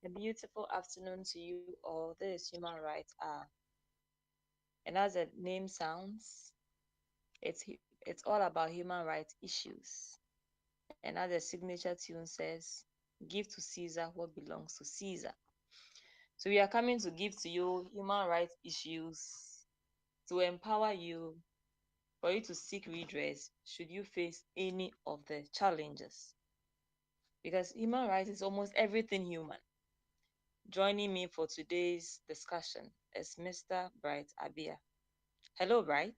A beautiful afternoon to you all. This is Human Rights Hour. And as the name sounds, it's all about human rights issues. And as the signature tune says, give to Caesar what belongs to Caesar. So we are coming to give to you human rights issues to empower you for you to seek redress should you face any of the challenges. Because human rights is almost everything human. Joining me for today's discussion is Mr. Bright Abia. Hello, Bright.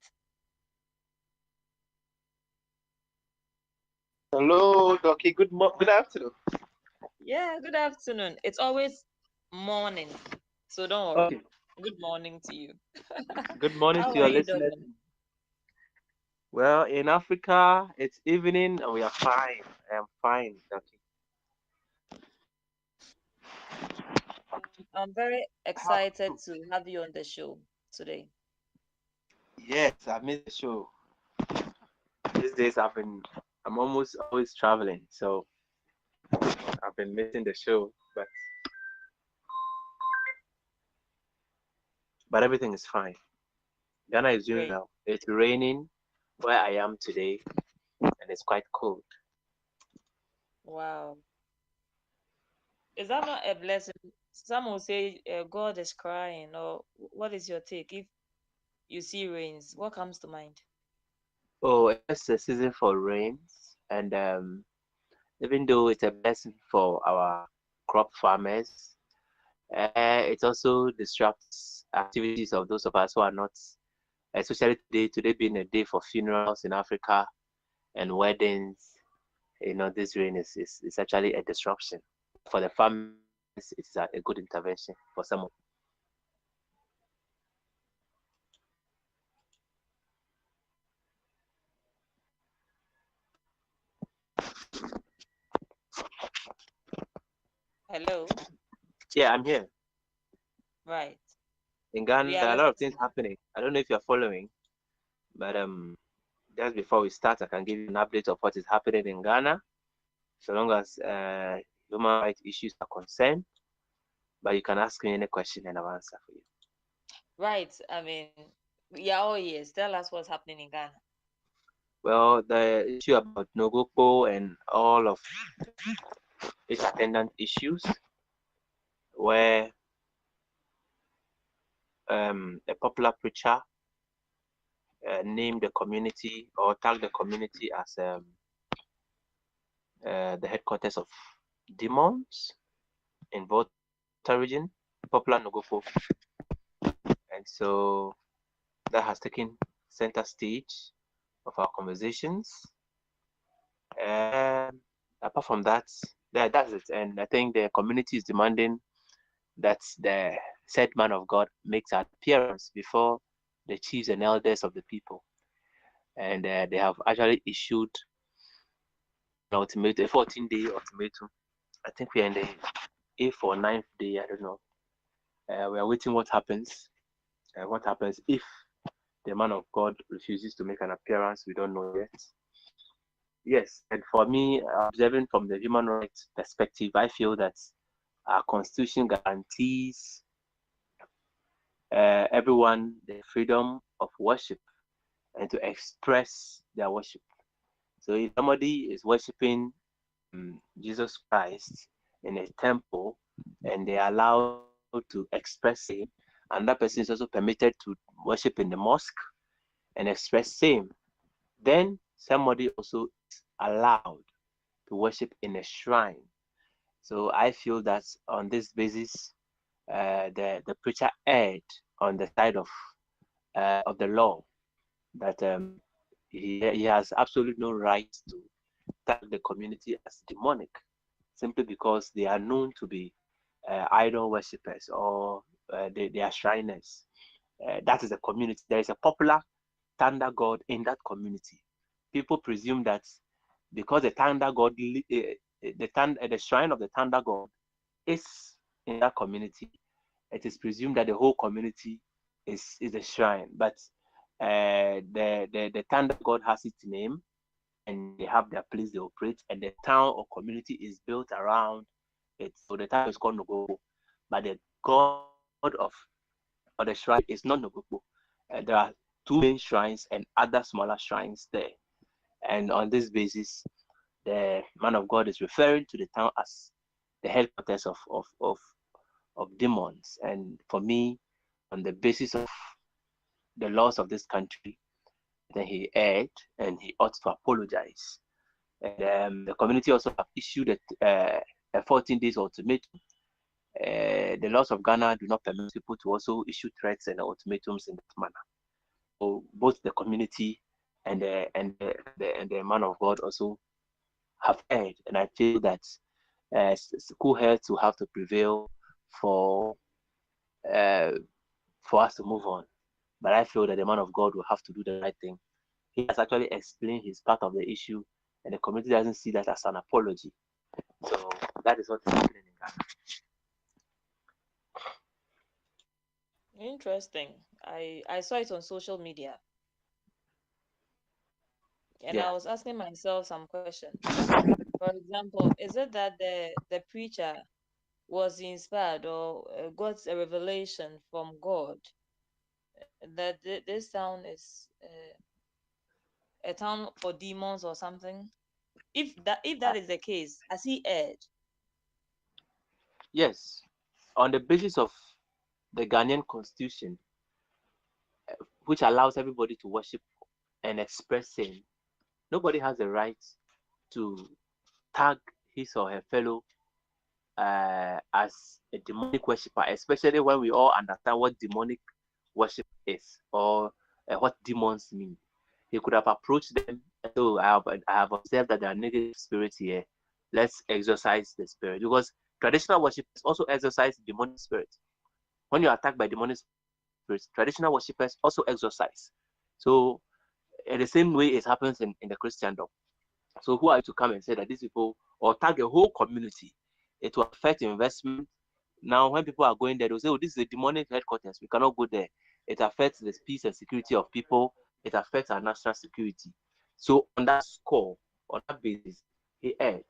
Hello, Doki. Good afternoon. Yeah, good afternoon. It's always morning, so don't worry. Okay. Good morning to you. Good morning How to are your you listeners. doing? Well, in Africa, it's evening and we are fine. I am fine, Doki. I'm very How about excited you? to have you on the show today. Yes, I missed the show. These days I'm almost always traveling, so I've been missing the show. But everything is fine. Ghana is doing Great. well. It's raining where I am today, and it's quite cold. Wow. Is that not a blessing? Some will say God is crying, or what is your take? If you see rains, what comes to mind? Oh, it's a season for rains, and even though it's a blessing for our crop farmers, it also disrupts activities of those of us who are not, especially today being a day for funerals in Africa and weddings. This rain is actually a disruption. For the farmers, it's a good intervention for someone. Hello? Yeah, I'm here. Right. In We Ghana, are there are a lot of things listening. happening. I don't know if you're following, but just before we start, I can give you an update of what is happening in Ghana, so long as human rights issues are concerned. But you can ask me any question and I'll answer for you. Right. I mean, we are all ears. Tell us what's happening in Ghana. Well, the issue about Nogopo and all of its attendant issues, where a popular preacher named the community or tagged the community as the headquarters of demons in Volta region, popular Nogopo. And so that has taken center stage of our conversations. Um, Apart from that, that's it. And I think the community is demanding that the said man of God makes an appearance before the chiefs and elders of the people. And they have actually issued an ultimatum, a 14-day ultimatum. I think we are in the 8th or 9th day, I don't know. We are waiting what happens if the man of God refuses to make an appearance, we don't know yet. Yes, and for me, observing from the human rights perspective, I feel that our constitution guarantees everyone the freedom of worship and to express their worship. So if somebody is worshiping Jesus Christ in a temple and they are allowed to express same, and that person is also permitted to worship in the mosque and express same, then somebody also is allowed to worship in a shrine. So I feel that on this basis, the preacher erred on the side of the law, that he has absolutely no right to tag the community as demonic simply because they are known to be idol worshippers or they are shriners. That is a community. There is a popular thunder god in that community. People presume that because the thunder god, the shrine of the thunder god is in that community, it is presumed that the whole community is a shrine. But the thunder god has its name and they have their place they operate, and the town or community is built around It's so the time is called Nogogo, but the god or the shrine is not Nogogo. There are two main shrines and other smaller shrines there. And on this basis, the man of God is referring to the town as the headquarters of demons. And for me, on the basis of the laws of this country, then he erred and he ought to apologize. And the community also have issued a 14 days ultimatum. The laws of Ghana do not permit people to also issue threats and ultimatums in that manner. So both the community and the man of God also have erred, and I feel that cool heads will have to prevail for uh, for us to move on. But I feel that the man of God will have to do the right thing. He has actually explained his part of the issue, and the community doesn't see that as an apology. So that is what is happening in Ghana. Interesting. I saw it on social media, and Yeah. I was asking myself some questions. For example, is it that the preacher was inspired or got a revelation from God that this town is a town for demons or something? If that Uh, is the case, has he erred? yes. On the basis of the Ghanaian constitution, which allows everybody to worship and express sin, nobody has the right to tag his or her fellow as a demonic worshiper, especially when we all understand what demonic worship is or what demons mean. He could have approached them. So I have observed that there are negative spirits here. Let's exorcise the spirit, because traditional worshippers also exorcise demonic spirits. When you're attacked by demonic spirits, traditional worshippers also exorcise. So in the same way it happens in the Christendom. So who are you to come and say that these people, or tag a whole community? It will affect investment. Now, when people are going there, they'll say, "Oh, this is a demonic headquarters. We cannot go there." It affects the peace and security of people. It affects our national security. So, on that score, on that basis, he erred.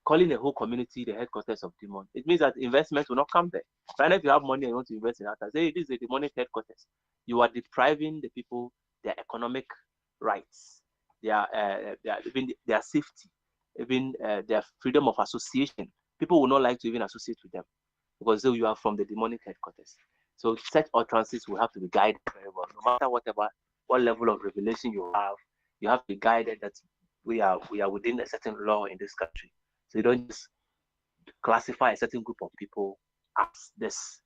Calling a whole community the headquarters of demon, it means that investment will not come there. Right, if you have money and you want to invest in that, say this is a demonic headquarters. You are depriving the people their economic rights, even their safety, even their freedom of association. People will not like to even associate with them because you are from the demonic headquarters. So such utterances will have to be guided very well. No matter what level of revelation you have to be guided that we are within a certain law in this country. So you don't just classify a certain group of people as this.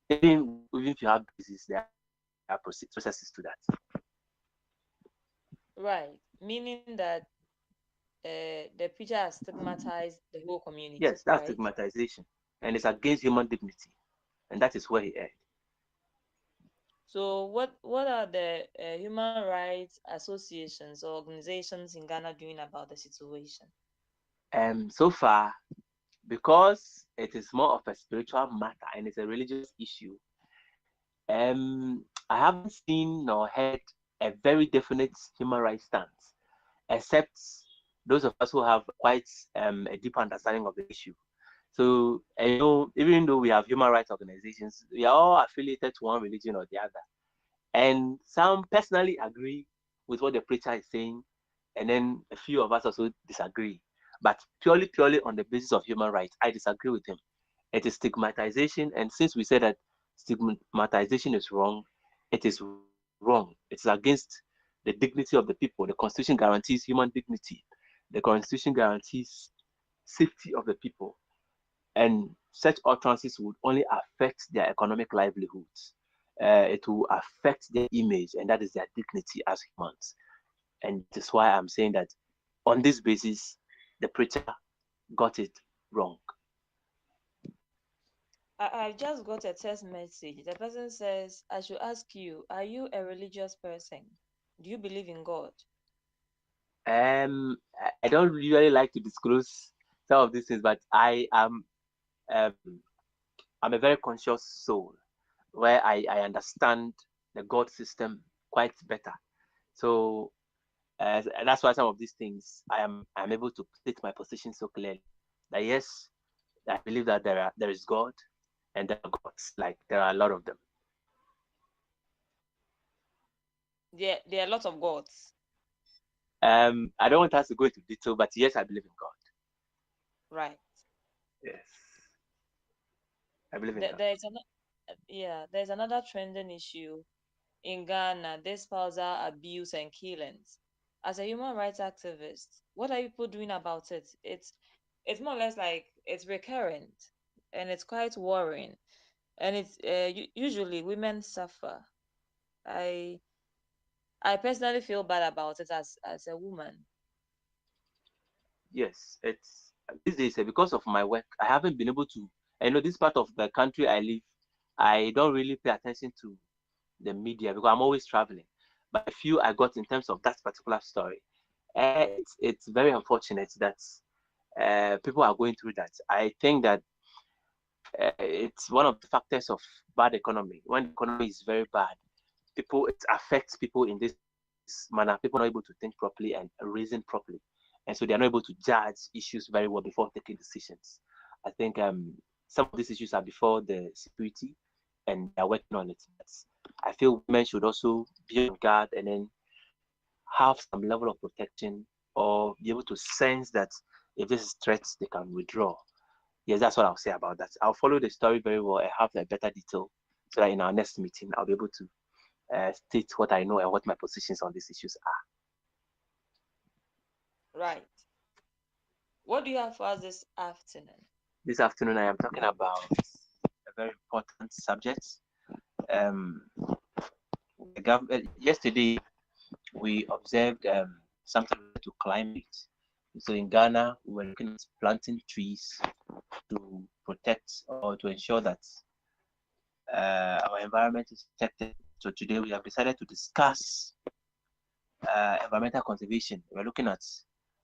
Even if you have disease, there are processes to that. Right. Meaning that the preacher has stigmatized the whole community, Yes, that's right? stigmatization, and it's against human dignity, and that is where he erred. So what are the human rights associations or organizations in Ghana doing about the situation? So far, because it is more of a spiritual matter and it's a religious issue, I haven't seen nor heard a very definite human rights stance, except those of us who have quite a deep understanding of the issue. So, even though we have human rights organizations, we are all affiliated to one religion or the other. And some personally agree with what the preacher is saying, and then a few of us also disagree. But purely on the basis of human rights, I disagree with him. It is stigmatization, and since we said that stigmatization is wrong, it is wrong. It's against the dignity of the people. The Constitution guarantees human dignity. The Constitution guarantees safety of the people, and such utterances would only affect their economic livelihoods. It will affect their image, and that is their dignity as humans. And that is why I'm saying that on this basis, the preacher got it wrong. I just got a text message. The person says, I should ask you, are you a religious person? Do you believe in God? I don't usually like to disclose some of these things, but um, I'm a very conscious soul where I understand the God system quite better. So that's why some of these things I'm able to state my position so clearly. That yes, I believe that there is God and there are gods. Like there are a lot of them. There are a lot of gods. I don't want us to go into detail, but yes, I believe in God. Right. Yes, I believe in There, God. there's an yeah, there's another trending issue in Ghana, this spousal abuse and killings. As a human rights activist, what are people doing about it? It's more or less like it's recurrent, and it's quite worrying. And it's usually women suffer. I I personally feel bad about it as a woman. Yes, it's these days because of my work, I haven't been able to. I know this part of the country I live, I don't really pay attention to the media because I'm always traveling. But I feel I got in terms of that particular story. It's very unfortunate that people are going through that. I think that it's one of the factors of bad economy. When the economy is very bad, people it affects people in this manner. People are not able to think properly and reason properly, and so they are not able to judge issues very well before taking decisions. I think some of these issues are before the security, and they are working on it. But I feel women should also be on guard and then have some level of protection or be able to sense that if this is threats, they can withdraw. Yes, that's what I'll say about that. I'll follow the story very well and have a better detail so that in our next meeting, I'll be able to state what I know and what my positions on these issues are. Right. What do you have for us this afternoon? This afternoon, I am talking about a very important subject. Um, yesterday, we observed something related to climate. So in Ghana, we were looking at planting trees to protect or to ensure that our environment is protected. So today we have decided to discuss environmental conservation. We're looking at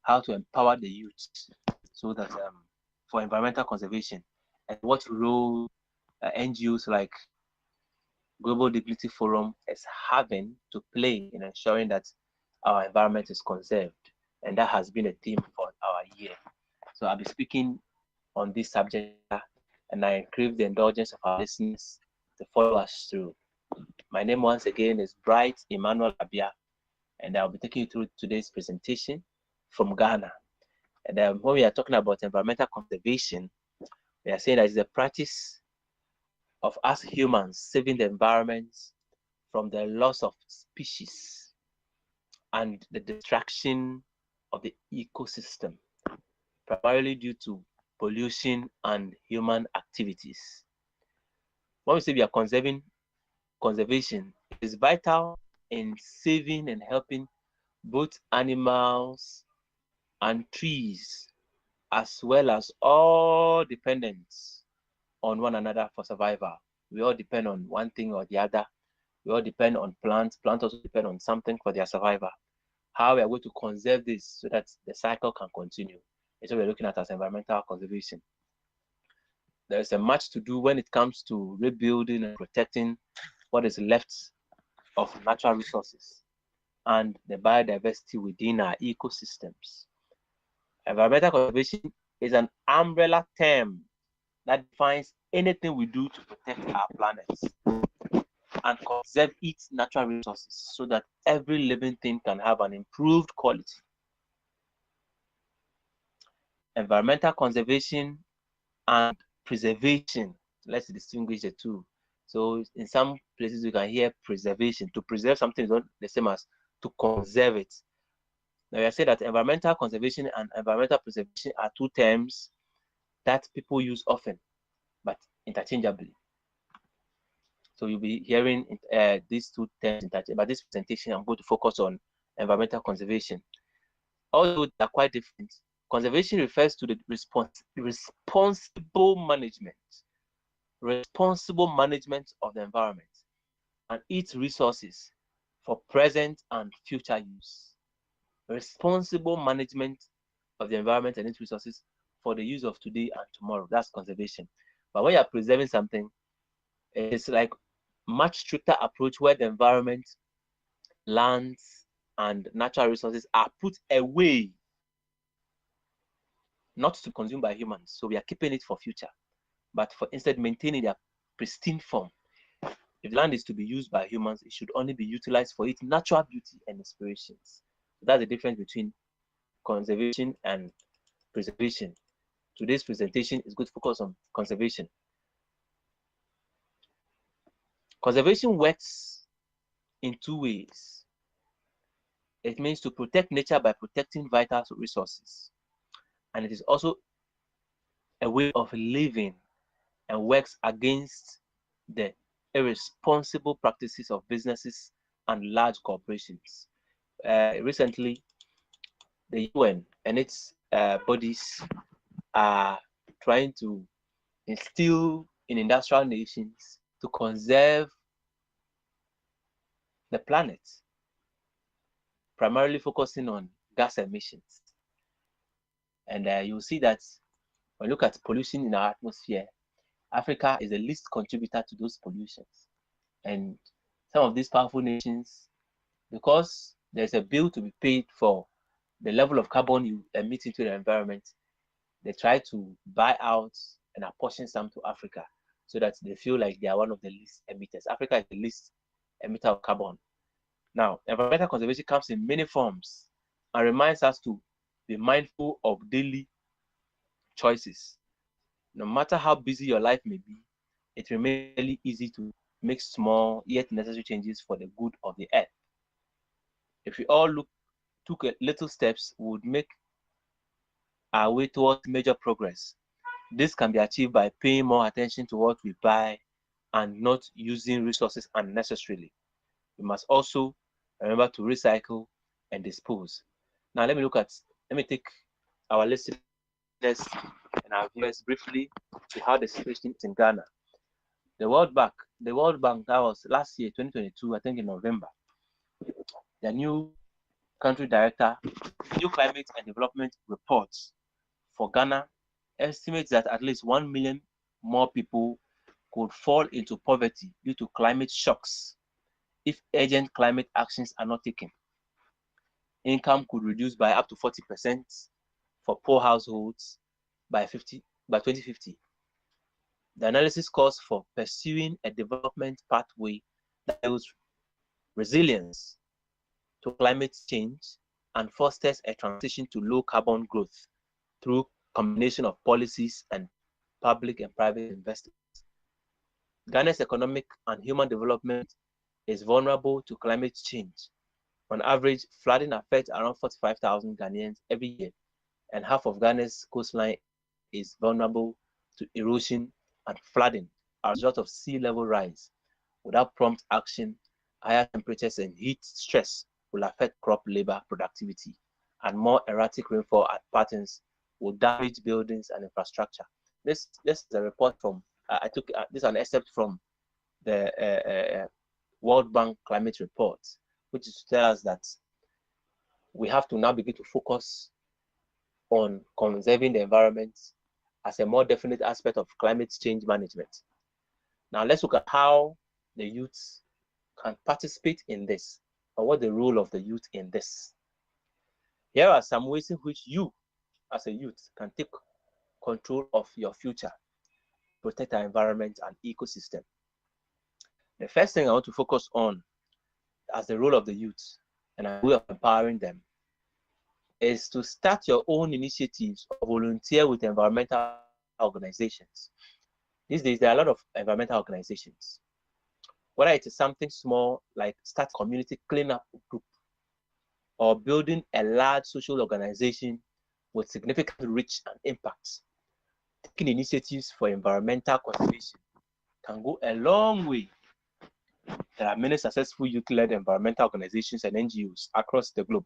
how to empower the youth so that for environmental conservation and what role NGOs like Global Dignity Forum is having to play in ensuring that our environment is conserved. And that has been a theme for our year. So I'll be speaking on this subject matter, and I crave the indulgence of our listeners to follow us through. My name once again is Bright Emmanuel Abia, and I'll be taking you through today's presentation from Ghana. And when we are talking about environmental conservation, we are saying that it's the practice of us humans saving the environment from the loss of species and the destruction of the ecosystem, primarily due to pollution and human activities. When we say we are conservation, it is vital in saving and helping both animals and trees, as well as all dependents on one another for survival. We all depend on one thing or the other. We all depend on plants. Plants also depend on something for their survival. How we are going to conserve this so that the cycle can continue is what we're looking at as environmental conservation. There is a much to do when it comes to rebuilding and protecting what is left of natural resources and the biodiversity within our ecosystems. Environmental conservation is an umbrella term that defines anything we do to protect our planet and conserve its natural resources so that every living thing can have an improved quality. Environmental conservation and preservation. Let's distinguish the two. So in some places you can hear preservation. To preserve something is not the same as to conserve it. Now I say that environmental conservation and environmental preservation are two terms that people use often, but interchangeably. So you'll be hearing these two terms interchangeably. But this presentation, I'm going to focus on environmental conservation. Although they are quite different, conservation refers to the responsible management of the environment and its resources for present and future use. Responsible management of the environment and its resources for the use of today and tomorrow. That's conservation. But when you're preserving something, it's like much stricter approach where the environment, lands, and natural resources are put away not to be consumed by humans. So we are keeping it for future, but for instead maintaining their pristine form. If the land is to be used by humans, it should only be utilized for its natural beauty and inspirations. So that's the difference between conservation and preservation. Today's presentation is going to focus on conservation. Conservation works in two ways. It means to protect nature by protecting vital resources. And it is also a way of living and works against the irresponsible practices of businesses and large corporations. Recently, the UN and its bodies are trying to instill in industrial nations to conserve the planet, primarily focusing on gas emissions. And you'll see that when you look at pollution in our atmosphere, Africa is the least contributor to those pollutions. And some of these powerful nations, because there's a bill to be paid for the level of carbon you emit into the environment, they try to buy out and apportion some to Africa so that they feel like they are one of the least emitters. Africa is the least emitter of carbon. Now, environmental conservation comes in many forms and reminds us to be mindful of daily choices. No matter how busy your life may be, it remains really easy to make small yet necessary changes for the good of the earth. If we all took little steps, we would make our way towards major progress. This can be achieved by paying more attention to what we buy and not using resources unnecessarily. We must also remember to recycle and dispose. Now, let me take our listeners and our viewers briefly to how the situation is in Ghana. The World Bank, that was last year, 2022, I think in November. The new country director, new climate and development reports for Ghana estimates that at least 1 million more people could fall into poverty due to climate shocks if urgent climate actions are not taken. Income could reduce by up to 40% for poor households by 2050. The analysis calls for pursuing a development pathway that builds resilience to climate change and fosters a transition to low carbon growth through combination of policies and public and private investments. Ghana's economic and human development is vulnerable to climate change. On average, flooding affects around 45,000 Ghanaians every year, and half of Ghana's coastline is vulnerable to erosion and flooding as a result of sea level rise. Without prompt action, higher temperatures and heat stress will affect crop labor productivity, and more erratic rainfall patterns will damage buildings and infrastructure. This is a report from I took this is an excerpt from the World Bank climate report, which is to tell us that we have to now begin to focus on conserving the environment as a more definite aspect of climate change management. Now let's look at how the youth can participate in this, or what the role of the youth in this. Here are some ways in which you, as a youth, can take control of your future, protect our environment and ecosystem. The first thing I want to focus on as the role of the youth and a way of empowering them is to start your own initiatives or volunteer with environmental organizations. These days, there are a lot of environmental organizations. Whether it is something small like start a community cleanup group or building a large social organization with significant reach and impact, taking initiatives for environmental conservation can go a long way. There are many successful youth-led environmental organizations and NGOs across the globe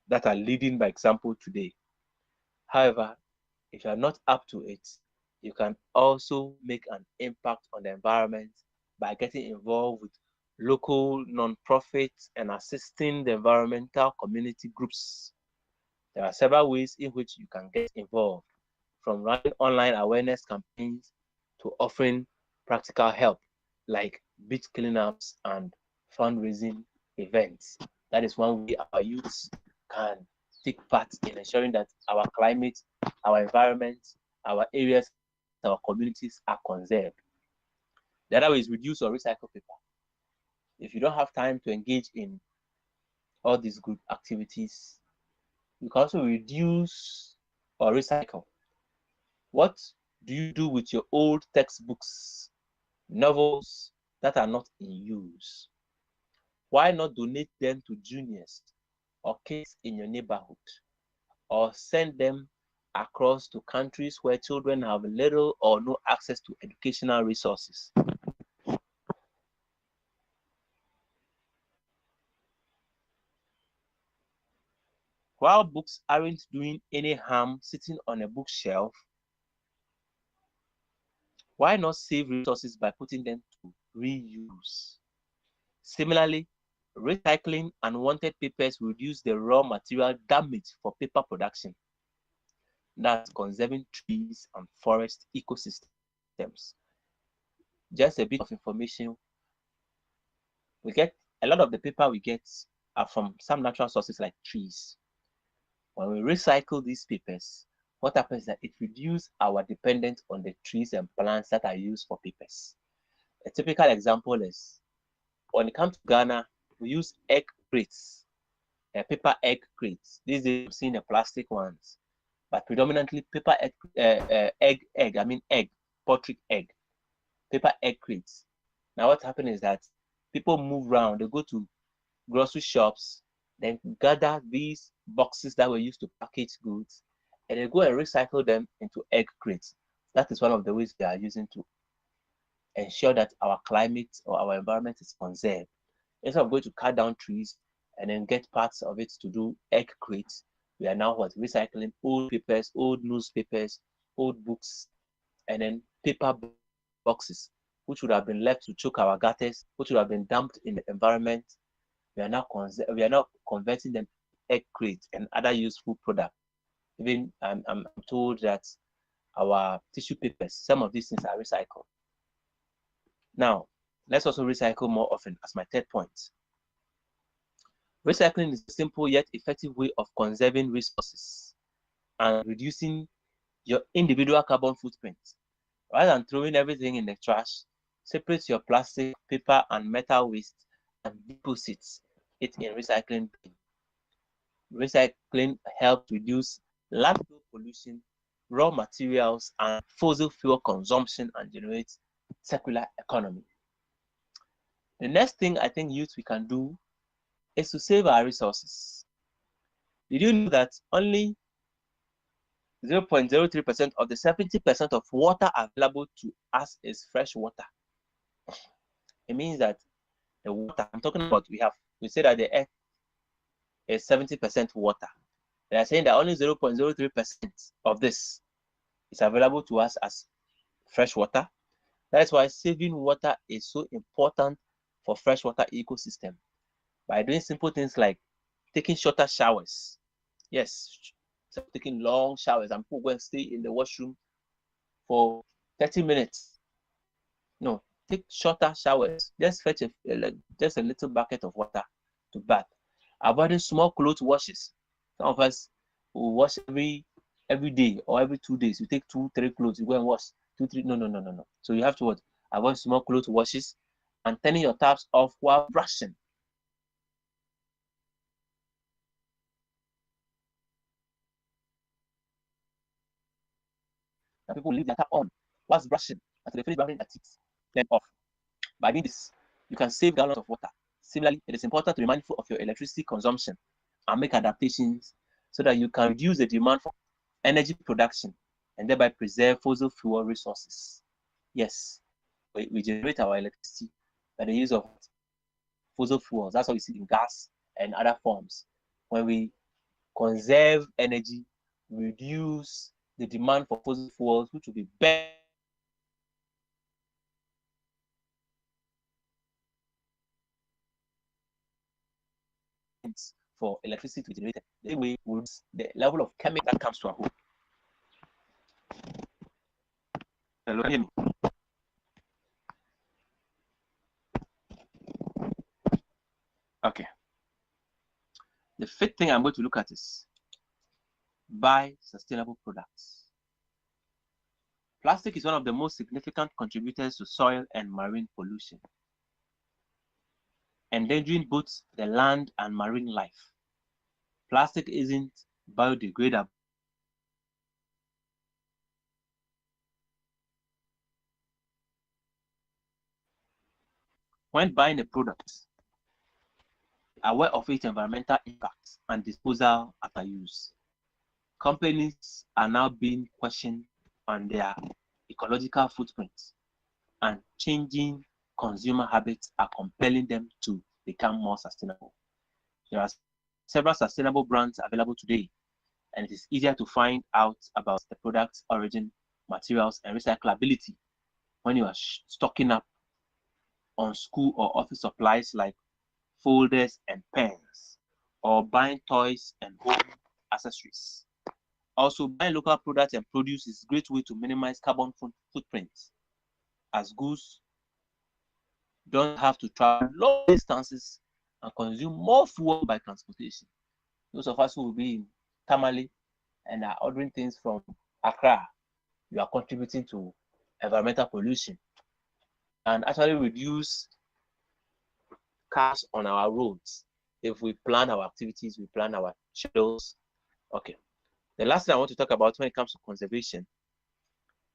that are leading by example today. However, if you are not up to it, you can also make an impact on the environment by getting involved with local non-profits and assisting the environmental community groups. There are several ways in which you can get involved, from running online awareness campaigns to offering practical help like beach cleanups and fundraising events. That is one way our youths can take part in ensuring that our climate our environment, our areas, our communities are conserved. The other way is reduce or recycle paper. If you don't have time to engage in all these good activities, you can also reduce or recycle. What do you do with your old textbooks, novels that are not in use? Why not donate them to juniors or kids in your neighborhood, or send them across to countries where children have little or no access to educational resources? While books aren't doing any harm sitting on a bookshelf, why not save resources by putting them to reuse? Similarly, recycling unwanted papers reduce the raw material damage for paper production. That's conserving trees and forest ecosystems. Just a bit of information. We get a lot of the paper we get are from some natural sources like trees. When we recycle these papers, what happens is that it reduces our dependence on the trees and plants that are used for papers. A typical example is when it comes to Ghana, we use egg crates, paper egg crates. These days we've seen the plastic ones, but predominantly paper egg, poultry egg, paper egg crates. Now what happens is that people move around, they go to grocery shops, then gather these boxes that were used to package goods, and they go and recycle them into egg crates. That is one of the ways they are using to ensure that our climate or our environment is conserved. Instead of going to cut down trees and then get parts of it to do egg crates, we are now recycling old papers, old newspapers, old books, and then paper boxes, which would have been left to choke our gutters, which would have been dumped in the environment. We are now converting them egg crates and other useful products. Even I'm told that our tissue papers, some of these things are recycled. Now, let's also recycle more often as my third point. Recycling is a simple yet effective way of conserving resources and reducing your individual carbon footprint. Rather than throwing everything in the trash, separate your plastic, paper, and metal waste and deposit it in recycling bin. Recycling helps reduce landfill pollution, raw materials, and fossil fuel consumption and generate circular economy. The next thing I think youth we can do is to save our resources. Did you know that only 0.03% of the 70% of water available to us is fresh water? It means that the water I'm talking about, we say that the earth is 70% water. They are saying that only 0.03% of this is available to us as fresh water. That's why saving water is so important for freshwater ecosystem. By doing simple things like taking shorter showers. Yes, so taking long showers and people go and stay in the washroom for 30 minutes. No, take shorter showers. Just fetch just a little bucket of water to bath. Avoiding small clothes washes. Some of us will wash every day or every 2 days. You take 2-3 clothes, you go and wash 2-3. No. So you have to what? Avoid small clothes washes and turning your taps off while brushing. Now people leave their tap on whilst brushing until they finish brushing their teeth, then off. By doing this, you can save gallons of water. Similarly, it is important to be mindful of your electricity consumption and make adaptations so that you can reduce the demand for energy production and thereby preserve fossil fuel resources. Yes, we generate our electricity by the use of fossil fuels. That's what we see in gas and other forms. When we conserve energy, reduce the demand for fossil fuels, which will be better for electricity to be generated. The way we the level of chemical that comes to our home. Hello, can you hear me? Okay. The fifth thing I'm going to look at is buy sustainable products. Plastic is one of the most significant contributors to soil and marine pollution, endangering both the land and marine life. Plastic isn't biodegradable. When buying a product, aware of its environmental impacts and disposal after use. Companies are now being questioned on their ecological footprints, and changing consumer habits are compelling them to become more sustainable. There are several sustainable brands available today, and it is easier to find out about the product's origin, materials, and recyclability when you are stocking up on school or office supplies like folders and pens, or buying toys and home accessories. Also, buying local products and produce is a great way to minimize carbon footprints, as goods don't have to travel long distances and consume more fuel by transportation. Those of us who will be in Tamale and are ordering things from Accra, you are contributing to environmental pollution and actually reduce cars on our roads. If we plan our activities, we plan our schedules. Okay. The last thing I want to talk about when it comes to conservation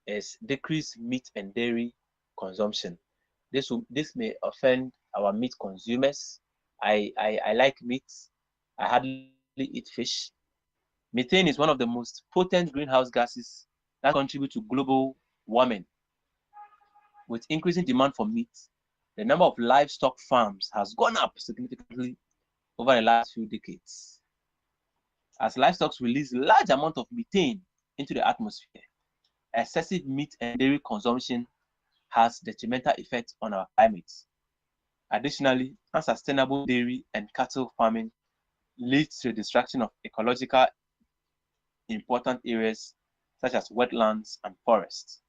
is decrease meat and dairy consumption. This may offend our meat consumers. I like meat. I hardly eat fish. Methane is one of the most potent greenhouse gases that contribute to global warming. With increasing demand for meat, the number of livestock farms has gone up significantly over the last few decades. As livestock release large amounts of methane into the atmosphere, excessive meat and dairy consumption has detrimental effects on our climate. Additionally, unsustainable dairy and cattle farming leads to the destruction of ecological important areas such as wetlands and forests.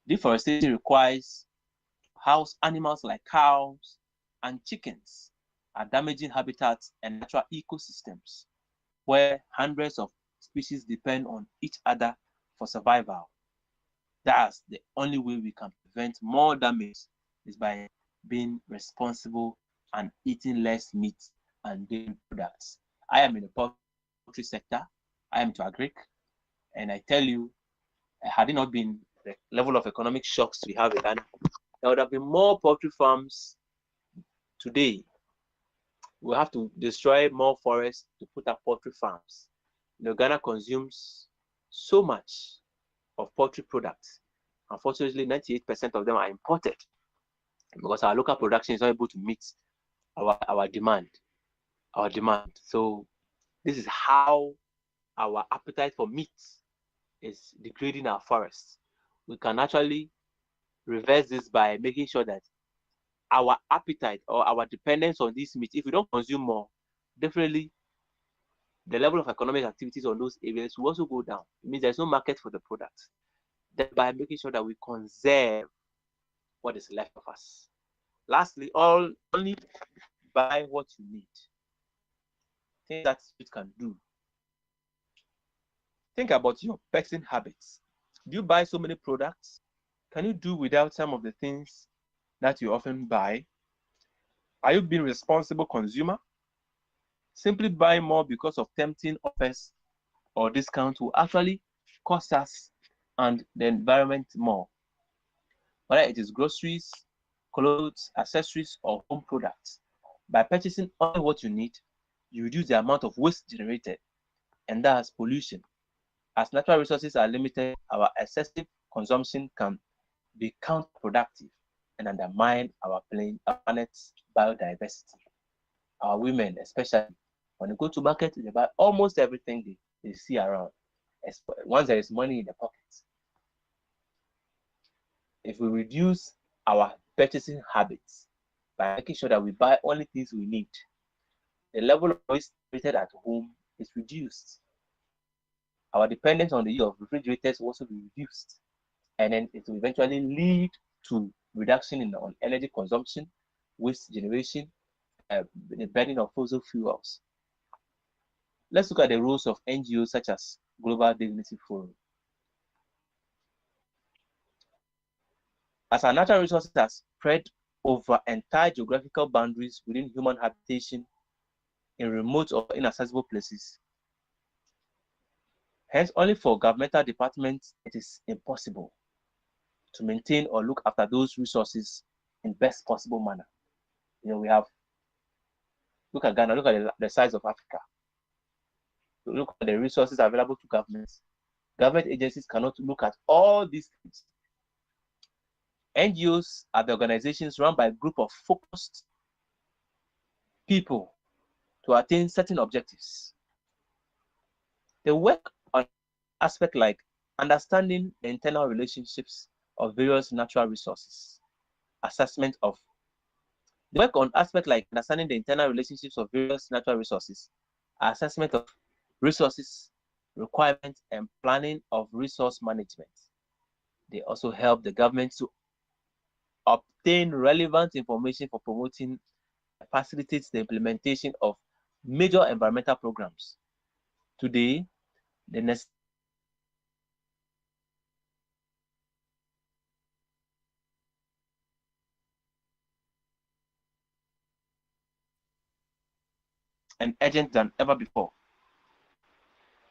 Deforestation requires house animals like cows and chickens are damaging habitats and natural ecosystems where hundreds of species depend on each other for survival. That's the only way we can prevent more damage is by being responsible and eating less meat and dairy products. I am in the poultry sector. I am to agric, and I tell you, had it not been the level of economic shocks we have in Ghana, there would have been more poultry farms today. We have to destroy more forests to put up poultry farms. Ghana consumes so much of poultry products. Unfortunately, 98% of them are imported because our local production is not able to meet our demand. So this is how our appetite for meat is degrading our forests. We can actually reverse this by making sure that our appetite or our dependence on this meat, if we don't consume more, definitely the level of economic activities on those areas will also go down. It means there's no market for the product. Thereby making sure that we conserve what is left of us. Lastly, only buy what you need. Things that you can do. Think about your purchasing habits. Do you buy so many products? Can you do without some of the things that you often buy? Are you being a responsible consumer? Simply buying more because of tempting offers or discounts will actually cost us and the environment more. Whether it is groceries, clothes, accessories, or home products, by purchasing only what you need, you reduce the amount of waste generated, and that's pollution. As natural resources are limited, our excessive consumption can be counterproductive and undermine our planet's biodiversity. Our women, especially, when they go to market, they buy almost everything they see around. Once there is money in the pocket, if we reduce our purchasing habits by making sure that we buy only things we need, the level of waste generated at home is reduced. Our dependence on the use of refrigerators will also be reduced, and then it will eventually lead to reduction in energy consumption, waste generation, the burning of fossil fuels. Let's look at the roles of NGOs such as Global Dignity Forum. As our natural resources are spread over entire geographical boundaries within human habitation in remote or inaccessible places, hence only for governmental departments it is impossible to maintain or look after those resources in best possible manner. We have, look at Ghana, look at the size of Africa. Look at the resources available to governments. Government agencies cannot look at all these things. NGOs are the organizations run by a group of focused people to attain certain objectives. They work on aspects like understanding the internal relationships of various natural resources, assessment of they work on aspects like understanding the internal relationships of various natural resources, assessment of resources, requirements, and planning of resource management. They also help the government to obtain relevant information for promoting and facilitates the implementation of major environmental programs. Today, the and urgent than ever before.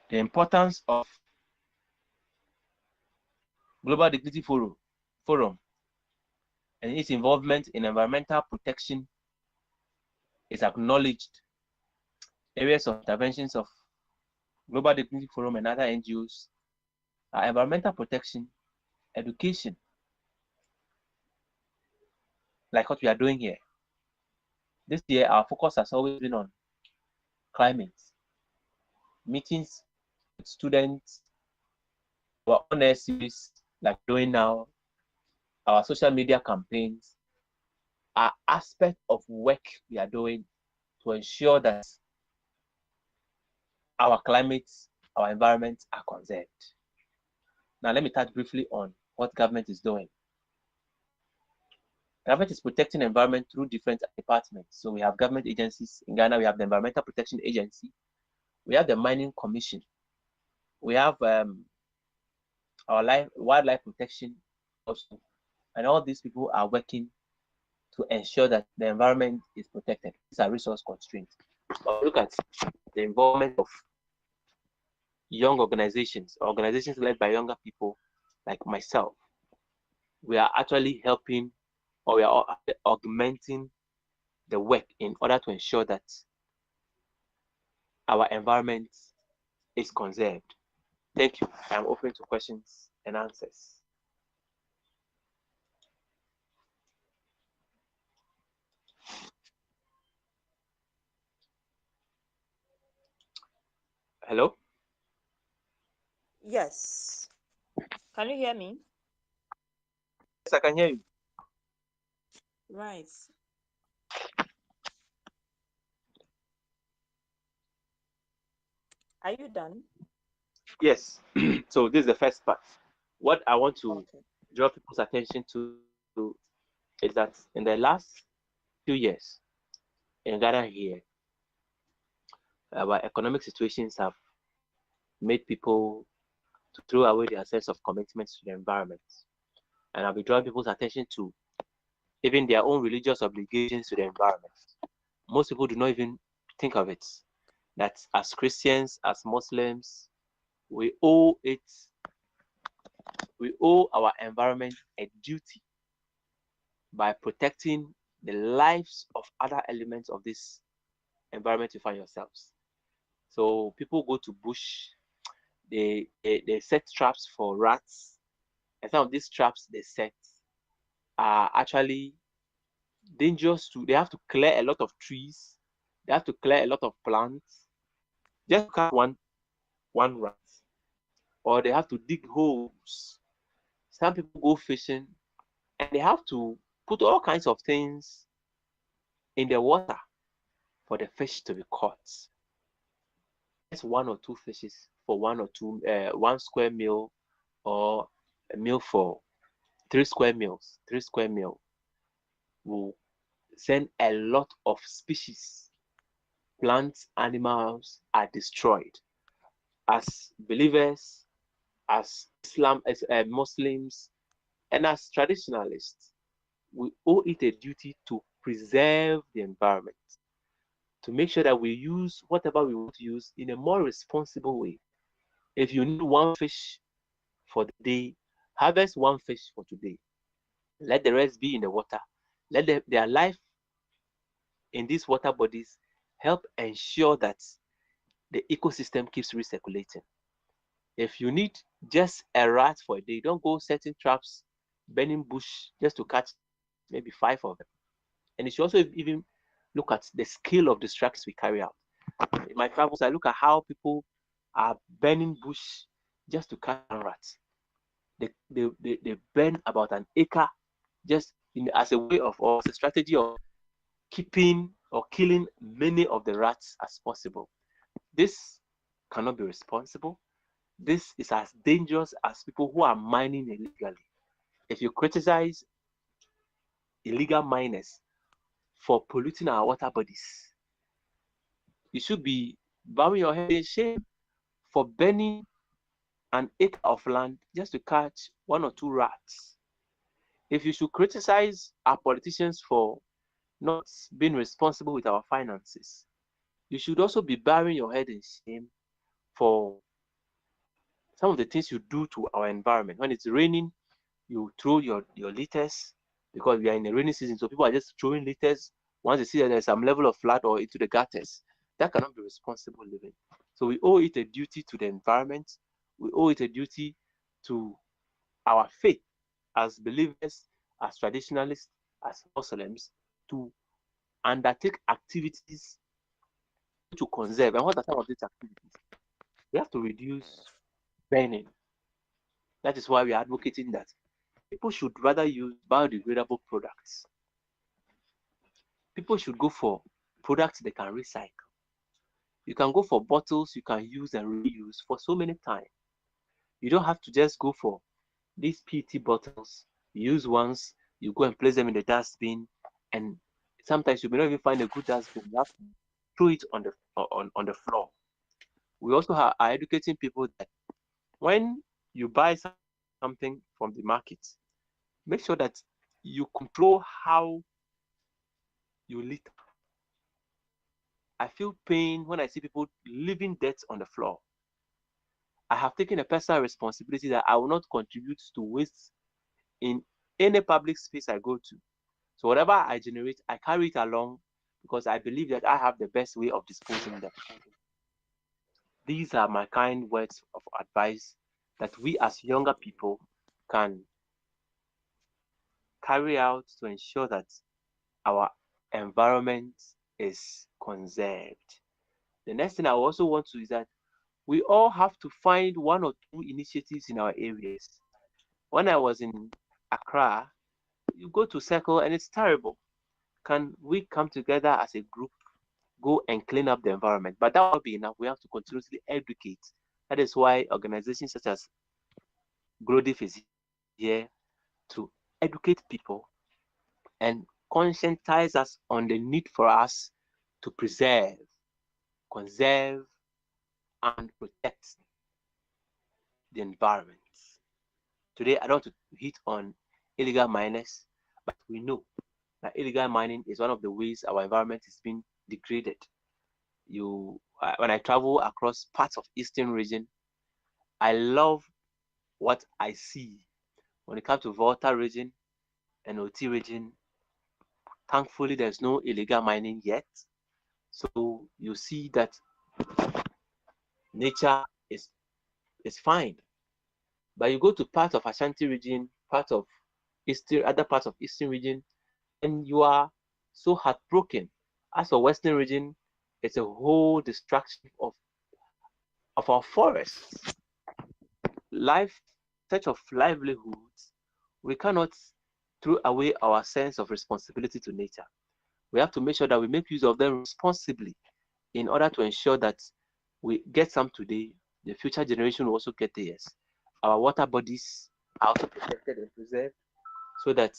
The importance of Global Dignity Forum and its involvement in environmental protection is acknowledged. Areas of interventions of Global Dignity Forum and other NGOs are environmental protection, education, like what we are doing here. This year, our focus has always been on climate, meetings with students, our on-air series like doing now, our social media campaigns are aspects of work we are doing to ensure that our climate, our environment are conserved. Now, let me touch briefly on what government is doing. Government is protecting the environment through different departments. So we have government agencies. In Ghana, we have the Environmental Protection Agency. We have the Mining Commission. We have our wildlife protection also. And all these people are working to ensure that the environment is protected. These are resource constraints. But look at the involvement of young organizations led by younger people like myself. We are actually helping, or we are augmenting the work in order to ensure that our environment is conserved. Thank you. I'm open to questions and answers. Hello? Yes. Can you hear me? Yes, I can hear you. Right. Are you done? Yes. So this is the first part. What I want to Okay. draw people's attention to is that in the last few years in Ghana here, our economic situations have made people to throw away their sense of commitment to the environment. And I'll be drawing people's attention to even their own religious obligations to the environment. Most people do not even think of it. That as Christians, as Muslims, we owe our environment a duty by protecting the lives of other elements of this environment you find yourselves. So people go to bush, they set traps for rats, and some of these traps they set are actually dangerous to. They have to clear a lot of trees, they have to clear a lot of plants just to catch one rat, or they have to dig holes. Some people go fishing and they have to put all kinds of things in the water for the fish to be caught. Just one or two fishes for one square meal, or a meal for 3 square meals. 3 square meal will send a lot of species, plants, animals are destroyed. as believers, as Islam, as Muslims, and as traditionalists, we owe it a duty to preserve the environment, to make sure that we use whatever we want to use in a more responsible way. If you need one fish for the day, harvest one fish for today. Let the rest be in the water. Let their life in these water bodies help ensure that the ecosystem keeps recirculating. If you need just a rat for a day, don't go setting traps, burning bush just to catch maybe 5 of them. And you should also even look at the scale of the strikes we carry out. In my travels, I look at how people are burning bush just to catch one rat. They burn about an acre just as a way of, or as a strategy of keeping or killing many of the rats as possible. This cannot be responsible. This is as dangerous as people who are mining illegally. If you criticize illegal miners for polluting our water bodies, you should be bowing your head in shame for burning an acre of land just to catch 1 or 2 rats. If you should criticize our politicians for not being responsible with our finances, you should also be bowing your head in shame for some of the things you do to our environment. When it's raining, you throw your litters, because we are in a rainy season, so people are just throwing litters once they see that there's some level of flood or into the gutters. That cannot be responsible living. So we owe it a duty to the environment. We owe it a duty to our faith as believers, as traditionalists, as Muslims, to undertake activities to conserve. And what are some of these activities? We have to reduce burning. That is why we are advocating that people should rather use biodegradable products. People should go for products they can recycle. You can go for bottles you can use and reuse for so many times. You don't have to just go for these PET bottles. You use once, you go and place them in the dustbin, and sometimes you may not even find a good dustbin. You have to throw it on the floor. We also are educating people that when you buy something from the market, make sure that you control how you litter. I feel pain when I see people leaving dirt on the floor. I have taken a personal responsibility that I will not contribute to waste in any public space I go to. So whatever I generate, I carry it along because I believe that I have the best way of disposing them. These are my kind words of advice that we as younger people can carry out to ensure that our environment is conserved. The next thing I also want to is that we all have to find 1 or 2 initiatives in our areas. When I was in Accra, you go to Circle and it's terrible. Can we come together as a group, go and clean up the environment? But that will not be enough. We have to continuously educate. That is why organizations such as GRODIF is here to educate people and conscientize us on the need for us to preserve, conserve, and protect the environment. Today, I don't want to hit on illegal miners, but we know that illegal mining is one of the ways our environment is being degraded. When I travel across parts of Eastern region, I love what I see. When it comes to Volta region and OT region, thankfully there's no illegal mining yet. So you see that nature is fine. But you go to part of Ashanti region, part of other parts of Eastern region, and you are so heartbroken. As for Western region, it's a whole destruction of our forests. Life, search of livelihoods, we cannot throw away our sense of responsibility to nature. We have to make sure that we make use of them responsibly in order to ensure that we get some today, the future generation will also get theirs. Our water bodies are also protected and preserved so that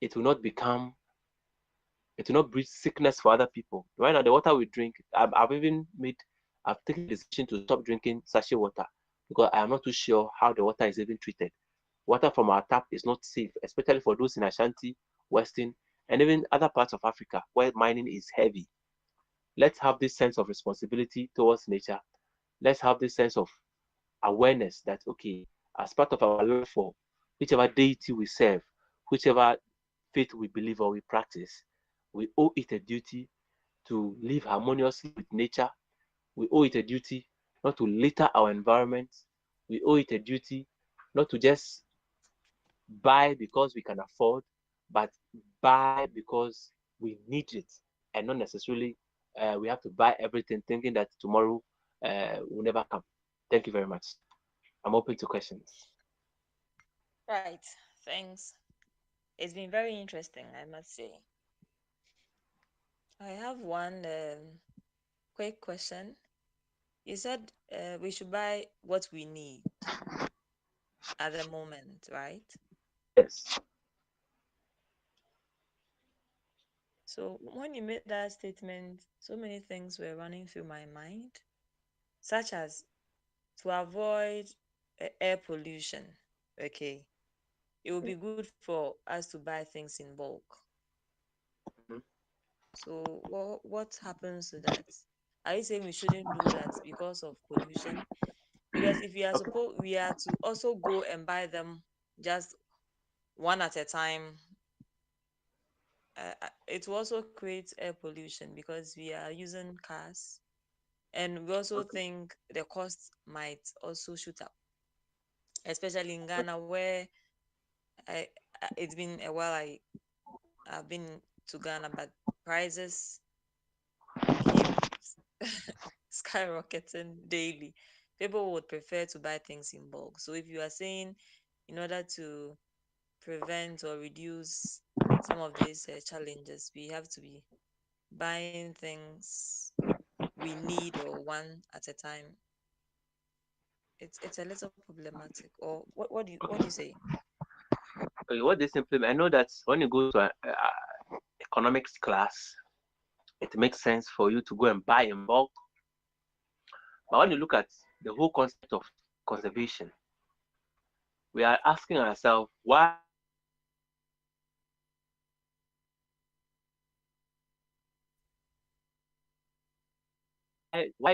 it will not breed sickness for other people. Right now, the water we drink, I've even made I've taken a decision to stop drinking sachet water because I am not too sure how the water is even treated. Water from our tap is not safe, especially for those in Ashanti, Western, and even other parts of Africa where mining is heavy. Let's have this sense of responsibility towards nature. Let's have this sense of awareness that, okay, as part of our love for whichever deity we serve, whichever faith we believe or we practice, we owe it a duty to live harmoniously with nature. We owe it a duty not to litter our environment. We owe it a duty not to just buy because we can afford, but buy because we need it, and not necessarily we have to buy everything thinking that tomorrow will never come. Thank you very much. I'm open to questions. Right. Thanks. It's been very interesting, I must say. I have one quick question. You said we should buy what we need at the moment, right? Yes. So when you made that statement, so many things were running through my mind, such as to avoid air pollution. Okay, it would be good for us to buy things in bulk. Mhm. So what happens to that? Are you saying we shouldn't do that because of pollution? Because if Okay. we are to also go and buy them just one at a time, it will also create air pollution because we are using cars, and we also Okay. think the cost might also shoot up, especially in Ghana where it's been a while I've been to Ghana, but prices keep skyrocketing daily. People would prefer to buy things in bulk. So if you are saying in order to prevent or reduce some of these challenges, we have to be buying things we need or one at a time. It's a little problematic. Or what do you say? Okay, what they simply, I know that when you go to economics class, it makes sense for you to go and buy in bulk. But when you look at the whole concept of conservation, we are asking ourselves why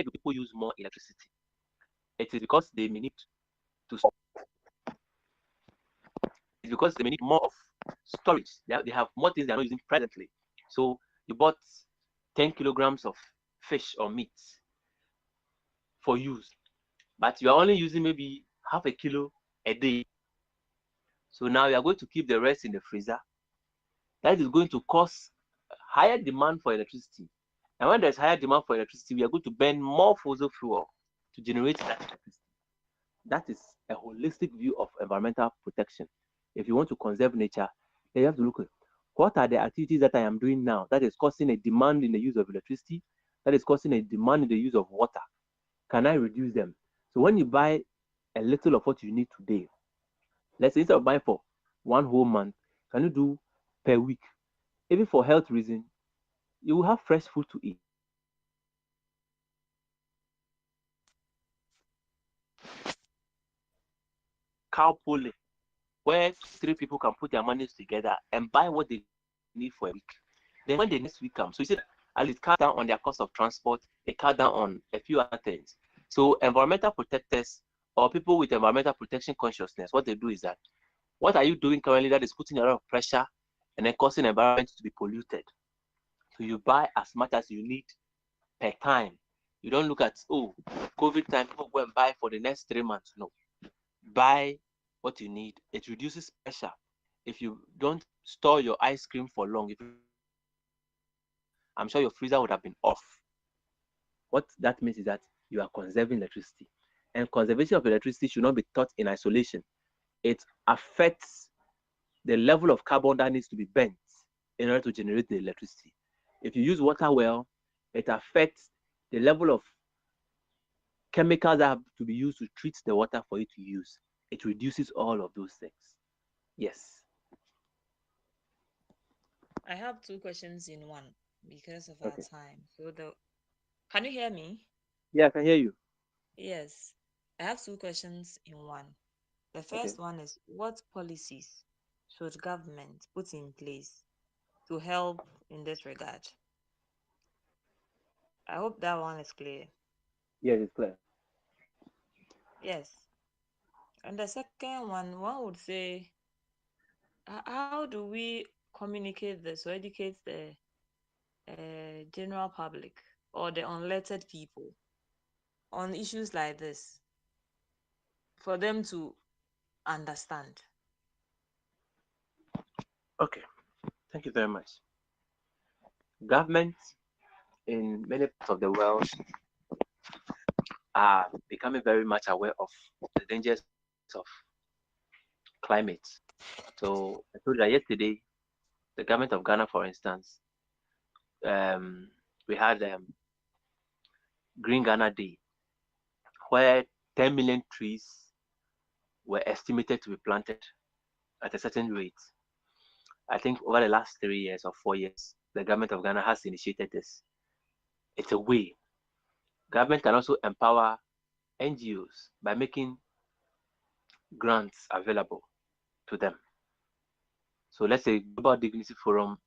do people use more electricity? It is because they may need to it's because they may need more of storage. They have more things they are not using presently. So you bought 10 kilograms of fish or meat for use, but you are only using maybe half a kilo a day. So now you are going to keep the rest in the freezer. That is going to cause higher demand for electricity. And when there's higher demand for electricity, we are going to burn more fossil fuel to generate that electricity. That is a holistic view of environmental protection. If you want to conserve nature, then you have to look at what are the activities that I am doing now that is causing a demand in the use of electricity, that is causing a demand in the use of water. Can I reduce them? So when you buy a little of what you need today, let's say instead of buying for one whole month, can you do per week? Even for health reason, you will have fresh food to eat. Carpooling, where 2, 3 people can put their monies together and buy what they need for a week. Then when the next week comes, so you see that at least cut down on their cost of transport, they cut down on a few other things. So environmental protectors or people with environmental protection consciousness, what they do is that what are you doing currently that is putting a lot of pressure and then causing the environment to be polluted? So you buy as much as you need per time. You don't look at, oh, COVID time, people go and buy for the next 3 months. No, buy what you need. It reduces pressure. If you don't store your ice cream for long, if you don't store your milk for long, I'm sure your freezer would have been off. What that means is that you are conserving electricity. And conservation of electricity should not be taught in isolation. It affects the level of carbon that needs to be burnt in order to generate the electricity. If you use water well, it affects the level of chemicals that have to be used to treat the water for you to use. It reduces all of those things. Yes. I have two questions in one because of our Okay. time. So the can you hear me? Yeah, I can hear you. Yes. I have two questions in one. The Okay. first one is, what policies should government put in place to help in this regard? I hope that one is clear. Yes, it's clear. Yes. And the second one would say, how do we communicate this or educate the general public or the unlettered people on issues like this for them to understand? Okay. Thank you very much. Governments in many parts of the world are becoming very much aware of the dangers of climate. So I told you that yesterday, the government of Ghana, for instance, um, we had Green Ghana Day, where 10 million trees were estimated to be planted at a certain rate. I think over the last 3 years or 4 years, the government of Ghana has initiated this. It's a way. Government can also empower NGOs by making grants available to them. So let's say Global Dignity Forum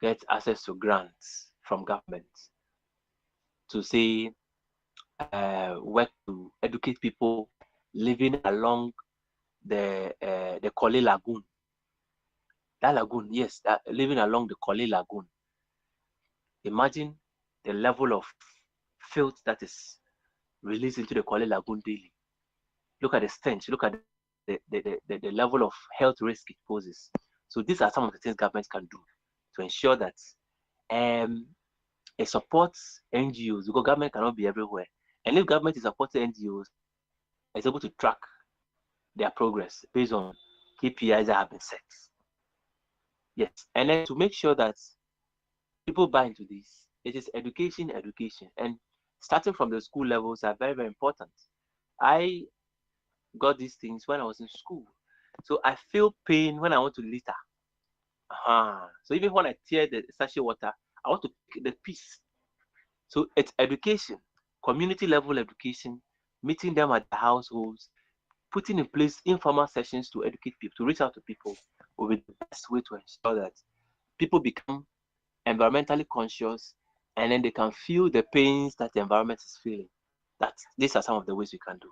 gets access to grants from government to say work to educate people living along the Kole Lagoon. That lagoon, yes, that, living along the Kole Lagoon. Imagine the level of filth that is released into the Kole Lagoon daily. Look at the stench. Look at the level of health risk it poses. So these are some of the things government can do to ensure that um, it supports NGOs because government cannot be everywhere. And if government is supporting NGOs, it's able to track their progress based on KPIs that have been set. Yes. And then to make sure that people buy into this, it is education, education. And starting from the school levels are very, very important. I got these things when I was in school. So I feel pain when I want to litter. So even when I tear the sachet water, I want to pick the piece. So it's education, community level education, meeting them at the households, putting in place informal sessions to educate people, to reach out to people will be the best way to ensure that people become environmentally conscious and then they can feel the pains that the environment is feeling. That these are some of the ways we can do.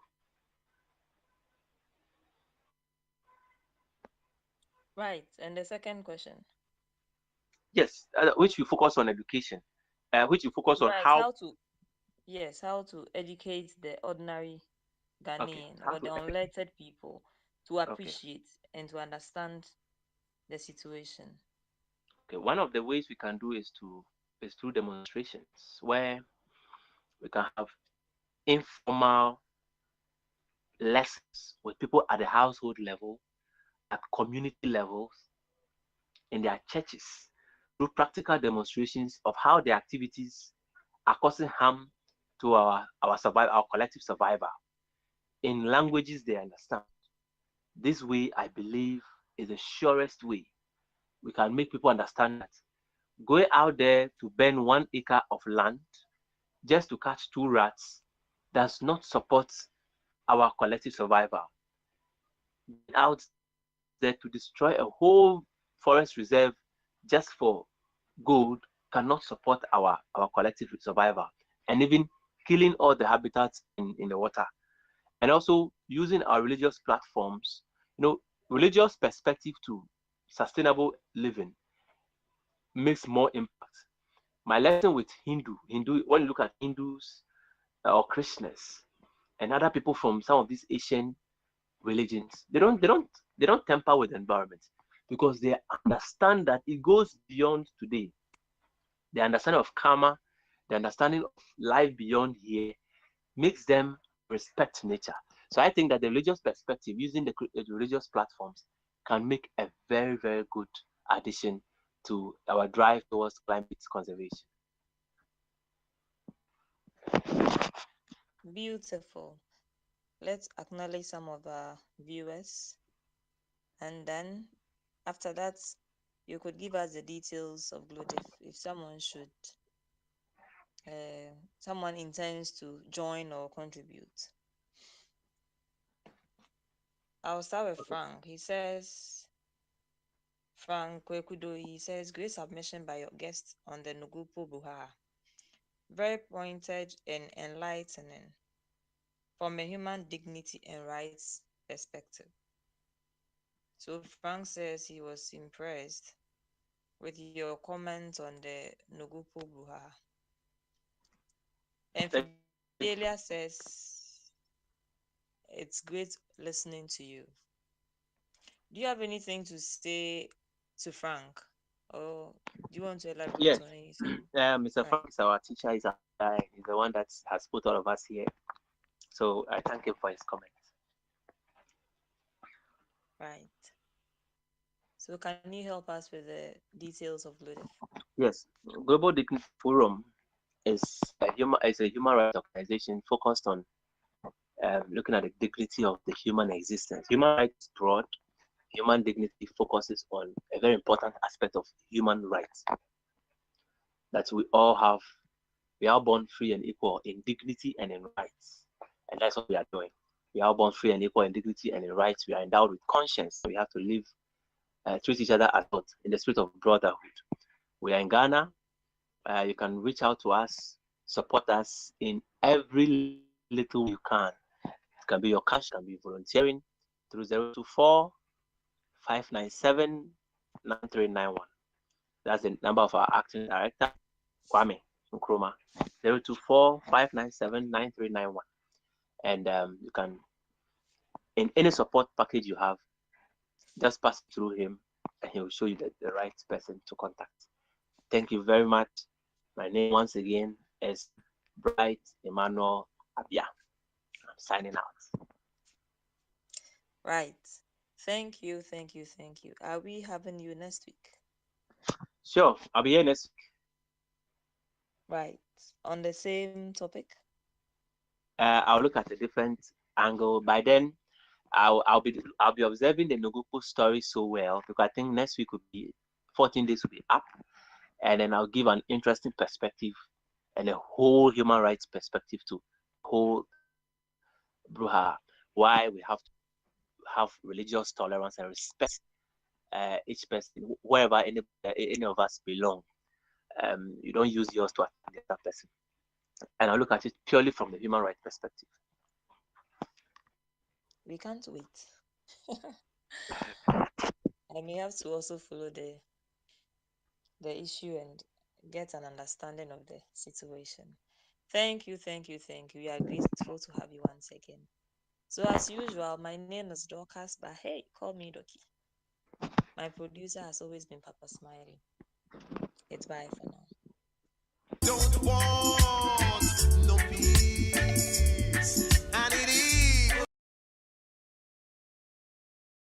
Right. And the second question. Yes, which we focus on education, which we focus on Right. how. How to, yes, how to educate the ordinary Okay, Ghanaian how or to. the unlettered people to Okay, appreciate and to understand the situation. okay. One of the ways we can do is through demonstrations where we can have informal lessons with people at the household level, at community levels, in their churches, through practical demonstrations of how the activities are causing harm to our survival, our collective survival, in languages they understand. This way, I believe, is the surest way we can make people understand that going out there to burn 1 acre of land just to catch two rats does not support our collective survival. Out there to destroy a whole forest reserve just for gold cannot support our collective survival. And even killing all the habitats in the water. And also using our religious platforms, religious perspective to sustainable living makes more impact. My lesson with Hindu, when you look at Hindus or Christians and other people from some of these Asian religions, they don't tamper with the environment because they understand that it goes beyond today. The understanding of karma, the understanding of life beyond here makes them respect nature. So I think that the religious perspective using the religious platforms can make a very, very good addition to our drive towards climate conservation. Beautiful. Let's acknowledge some of our viewers, and then after that, you could give us the details of GLODIF if someone should someone intends to join or contribute. I'll start with Frank. Frank Kwekudo, he says, great submission by your guest on the Nugupu Buha. Very pointed and enlightening from a human dignity and rights perspective. So Frank says he was impressed with your comment on the Nugupu Buha. And Thank Fidelia says it's great listening to you. Do you have anything to say to Frank? Or do you want to elaborate Yes, on anything? Mr. Right. Frank is our teacher. He's our guy. He's the one that has put all of us here. So I thank him for his comments. Right. So can you help us with the details of GLODEF? Yes, Global Dignity Forum is a human rights organization focused on looking at the dignity of the human existence. Human rights is broad. Human dignity focuses on a very important aspect of human rights that we are born free and equal in dignity and in rights. And that's what we are doing. We are born free and equal in dignity and in rights. We are endowed with conscience. We have to live, treat each other as God in the spirit of brotherhood. We are in Ghana. You can reach out to us, support us in every little way you can. It can be your cash, it can be volunteering through 024 597 9391. That's the number of our acting director, Kwame Nkrumah. 024 597 9391. And you can, in any support package you have, just pass it through him and he will show you the right person to contact. Thank you very much. My name once again is Bright Emmanuel Abia. I'm signing out. Right. Thank you, thank you, thank you. Are we having you next week? Sure, I'll be here next week. Right. On the same topic? I'll look at a different angle. By then, I'll be observing the Nogupo story so well because I think next week will be 14 days will be up, and then I'll give an interesting perspective and a whole human rights perspective to whole Bruha, why we have to have religious tolerance and respect each person wherever any of us belong. You don't use yours to attack the other person, and I look at it purely from the human rights perspective. We can't wait. I may have to also follow the issue and get an understanding of the situation. Thank you, thank you, thank you. We are grateful to have you once again. So as usual, my name is Dorcas, but hey, call me Doki. My producer has always been Papa Smiley. It's bye for now.